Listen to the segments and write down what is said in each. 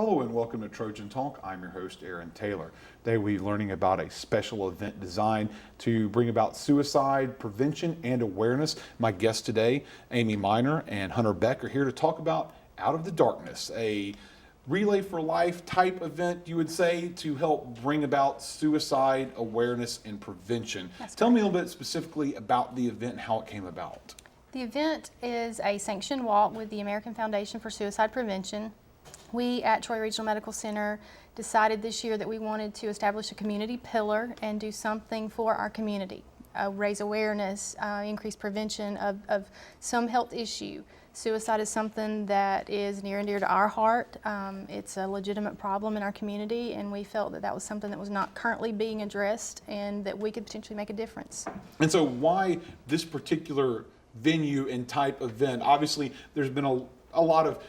Hello and welcome to Trojan Talk. I'm your host, Aaron Taylor. Today we'll be learning about a special event designed to bring about suicide prevention and awareness. My guests today, Amy Miner and Hunter Beck, are here to talk about Out of the Darkness, a relay for life type event, you would say, to help bring about suicide awareness and prevention. Tell me a little bit specifically about the event and how it came about. The event is a sanctioned walk with the American Foundation for Suicide Prevention. We at Troy Regional Medical Center decided this year that we wanted to establish a community pillar and do something for our community, raise awareness, increase prevention of some health issue. Suicide is something that is near and dear to our heart. It's a legitimate problem in our community, and we felt that that was something that was not currently being addressed and that we could potentially make a difference. And so why this particular venue and type event? Obviously, there's been a lot of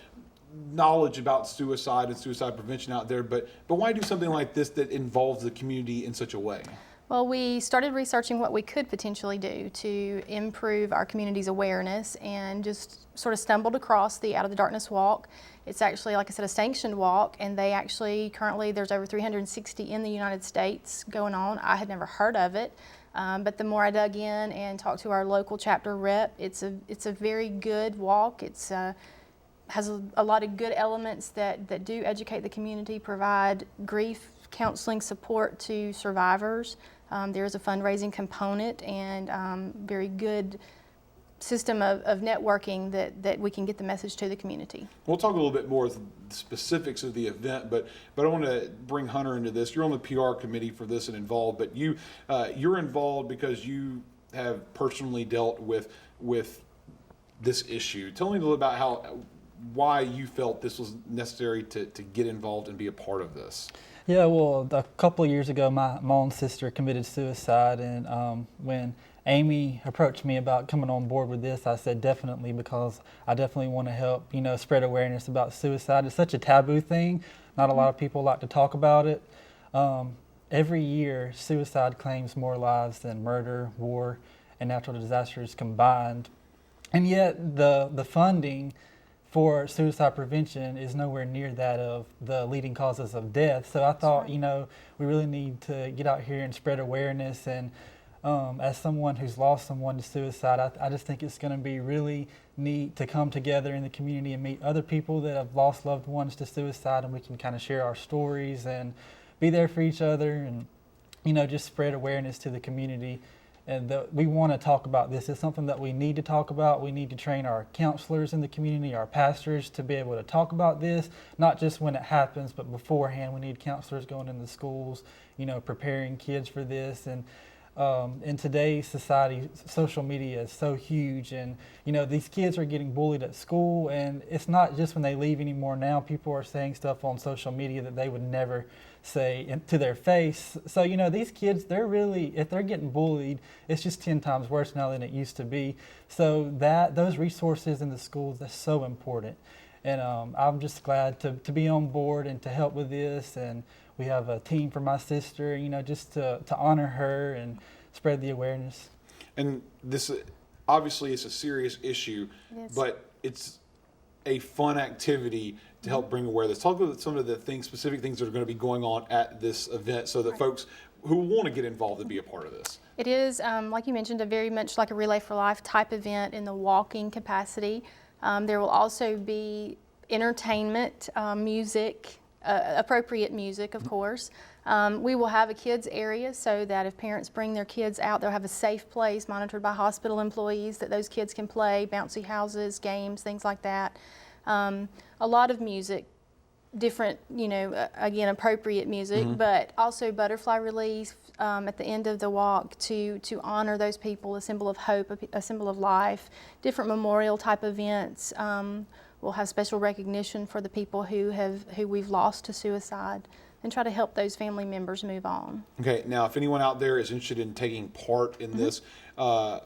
knowledge about suicide and suicide prevention out there, but why do something like this that involves the community in such a way? Well, we started researching what we could potentially do to improve our community's awareness and just sort of stumbled across the Out of the Darkness walk. It's actually, like I said, a sanctioned walk, and they actually currently there's over 360 in the United States going on. I had never heard of it. But the more I dug in and talked to our local chapter rep, it's a very good walk. It's has a lot of good elements that do educate the community, provide grief counseling support to survivors. There is a fundraising component and very good system of networking that we can get the message to the community. We'll talk a little bit more of the specifics of the event, but I want to bring Hunter into this. You're on the PR committee for this and involved, but you're involved because you have personally dealt with this issue. Tell me a little about why you felt this was necessary to get involved and be a part of this. Yeah, well, a couple of years ago, my own sister committed suicide, and when Amy approached me about coming on board with this, I said definitely, because I definitely want to help, spread awareness about suicide. It's such a taboo thing. Not a lot of people like to talk about it. Every year, suicide claims more lives than murder, war, and natural disasters combined. And yet, the funding for suicide prevention is nowhere near that of the leading causes of death. So I thought, we really need to get out here and spread awareness. And as someone who's lost someone to suicide, I just think it's going to be really neat to come together in the community and meet other people that have lost loved ones to suicide, and we can kind of share our stories and be there for each other and, just spread awareness to the community. And we want to talk about this. It's something that we need to talk about. We need to train our counselors in the community, our pastors, to be able to talk about this, not just when it happens, but beforehand. We need counselors going into schools, preparing kids for this. And in today's society, social media is so huge, and these kids are getting bullied at school, and it's not just when they leave anymore. Now people are saying stuff on social media that they would never say to their face. So these kids, if they're getting bullied, it's just 10 times worse now than it used to be. So those resources in the schools, that's so important. And I'm just glad to be on board and to help with this. And we have a team for my sister, just to honor her and spread the awareness. And this obviously is a serious issue, but it's a fun activity to help bring awareness. Talk about some of the specific things that are going to be going on at this event, so that folks who want to get involved and be a part of this. It is, like you mentioned, a very much like a Relay for Life type event in the walking capacity. There will also be entertainment, music, appropriate music, of course. We will have a kids area so that if parents bring their kids out, they'll have a safe place monitored by hospital employees that those kids can play, bouncy houses, games, things like that. A lot of music, different, again, appropriate music, but also butterfly release at the end of the walk to honor those people, a symbol of hope, a symbol of life, different memorial type events. We'll have special recognition for the people who we've lost to suicide, and try to help those family members move on. Okay, now if anyone out there is interested in taking part in this,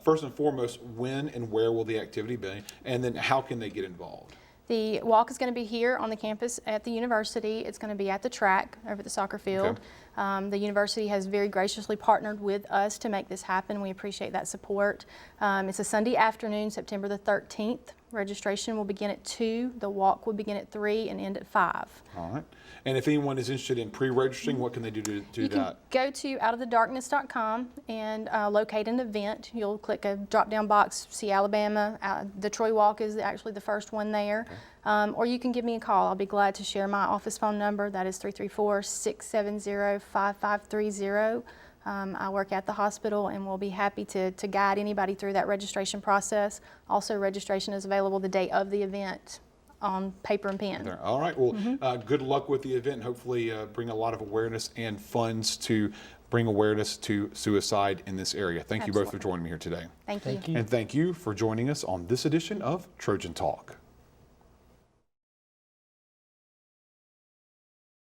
first and foremost, when and where will the activity be, and then how can they get involved? The walk is going to be here on the campus at the university. It's going to be at the track over at the soccer field. Okay. The university has very graciously partnered with us to make this happen. We appreciate that support. It's a Sunday afternoon, September the 13th. Registration will begin at 2, the walk will begin at 3 and end at 5. All right. And if anyone is interested in pre-registering, what can they do to do You can that? go to outofthedarkness.com and locate an event. You'll click a drop-down box, see Alabama. The Troy Walk is actually the first one there. Okay. Or you can give me a call. I'll be glad to share my office phone number. That is 334-670-5530. I work at the hospital and we'll be happy to guide anybody through that registration process. Also, registration is available the day of the event on paper and pen. There. All right. Well, good luck with the event. Hopefully bring a lot of awareness and funds to bring awareness to suicide in this area. Thank you both for joining me here today. Thank you. Thank you. And thank you for joining us on this edition of Trojan Talk.